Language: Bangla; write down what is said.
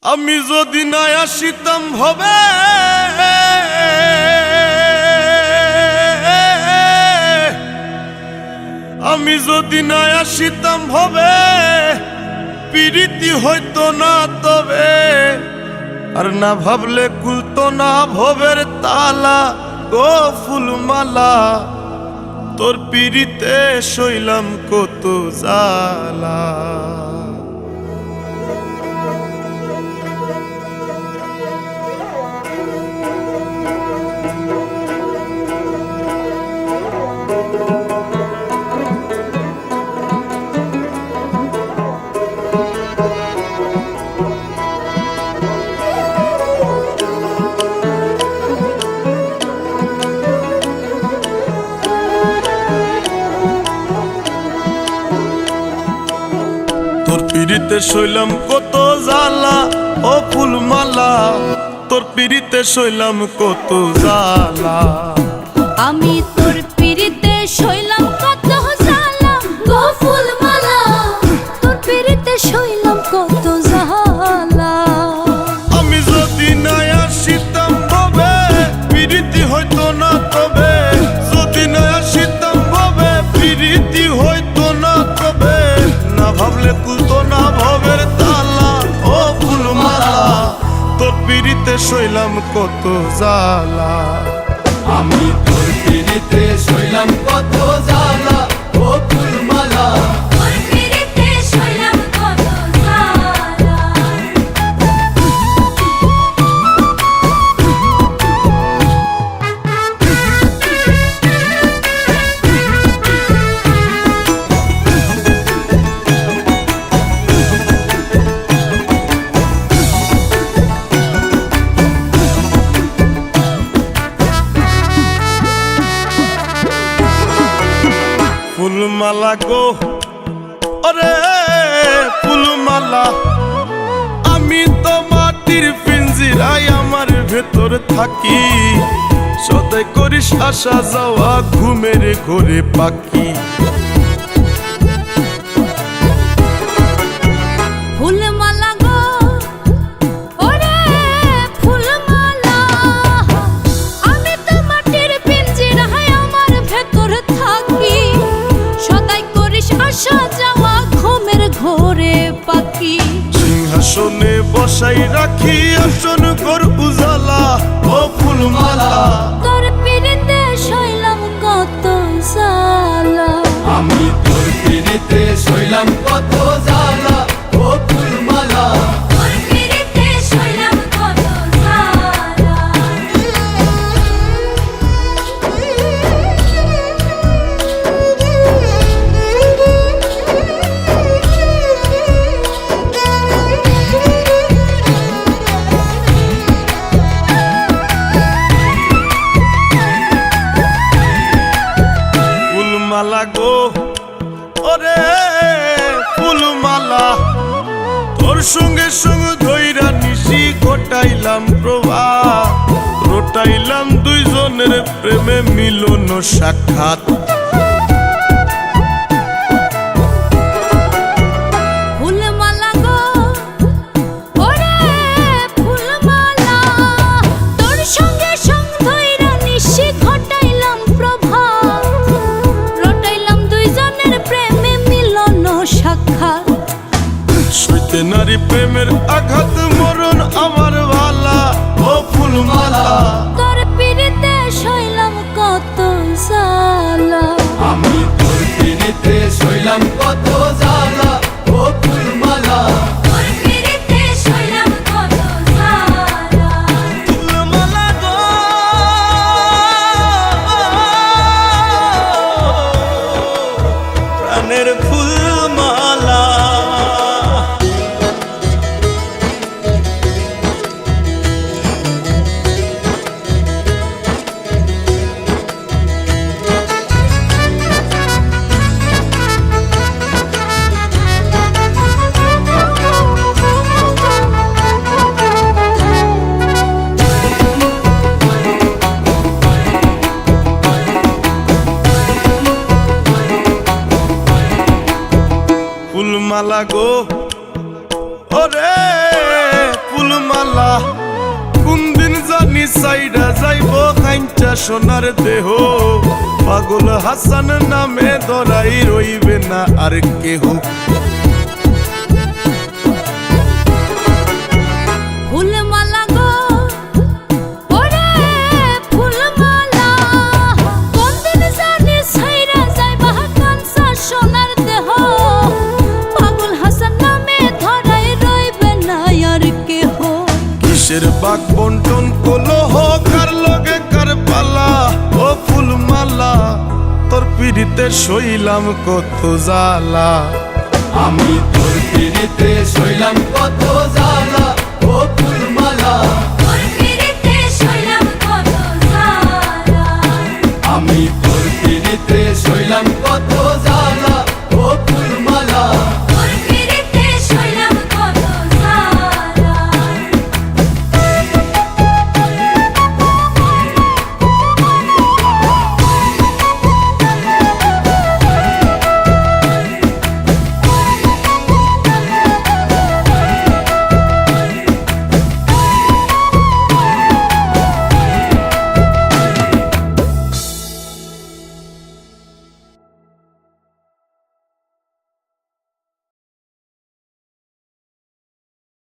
আমি যদি না আসিতাম ভবে আমি যদি না আসিতাম ভবে প্রীতি হইতো না তবে আর না ভাবলে খুলতো না ভবের তালা গো ফুলমালা তোর পিরিতে শৈলাম কত জ্বালা তোর পিরিতে শৈলাম কত জ্বালা ও ফুলমালা তোর পিরিতে শৈলাম কত জ্বালা আমি তোর পিরিতে শৈলাম কত জ্বালা গো ফুলমালা তোর পিরিতে শৈলাম কত জ্বালা আমি যদি না আসিতাম ভবে পিরিতি হইতো না তবে যদি না আসিতাম ভবে পিরিতি হইতো না তবে না ভাবলে খুলতো না ভবের তালা ও ফুলমালা তোর পিরিতে শৈলাম কত জ্বালা আমি তোর পিরিতে শৈলাম কত জ্বালা ও ফুলমালা তোর পিরিতে শৈলাম কত জ্বালা ফুলমালা গো ওরে ফুলমালা আমি তো মাটির পিঞ্জিরায় আমার ভেতর থাকি সদাই করিস আসা যাওয়া ঘুমের ঘরে পাখি ফুলমালা গো ওরে ফুলমালা আমি তো মাটির পিঞ্জিরায় আমার ভেতর থাকি সদাই করিস আসা যাওয়া ঘুমের ঘোরে পাখি সিংহাসনে বসাই রাখি আসন ঘর উজালা ও ফুলমালা তোর পিরিতে শৈলাম কত জ্বালা আমি তোর পিরিতে শৈলাম কত জ্বালা ও ফুলমালা তোর পিরিতে শৈলাম কত জ্বালা ফুলমালা গো ওরে ফুলমালা তোর সঙ্গে সঙ্গে ধৈরা নিশি ঘটাইলাম প্রভা রটাইলাম দুইজনের প্রেমে মিলন সাক্ষাৎ ফুলমালা গো ওরে ফুলমালা তোর সঙ্গে সঙ্গ ধইরা নিশি ঘটাইলাম প্রভাত রটাইলাম দুইজনের প্রেমে মিলন সাক্ষাৎ সইতে নারী প্রেমের আঘাত মরণ আমার ভালা ও ফুলমালা তোর পিরিতে শৈলাম কত জ্বালা আমি তোর পিরিতে শৈলাম কত জ্বালা ও ফুলমালা তোর পিরিতে শৈলাম কত জ্বালা ফুলমালা গো প্রাণের ফুলমালা ফুলমালা গো ওরে ফুলমালা কোন দিন জানি সাইডা যাইব খাইঞ্চা সোনার দেহ পাগল হাসান নামে ধরাই রইবে না আর কেহ ফুলমালা গো ওরে ফুলমালা কোনদিন জানি ছাইরা যাইবা কাঞ্চা সোনার দেহ পাগল হাসান নামে ধরাই রইবে না আর কেহ কিসের বাক বন্টন কলহ কার লগে কার পালা ও ফুলমালা তোর পিড়িতে সইলাম কত জ্বালা আমি তোর পিড়িতে সইলাম কত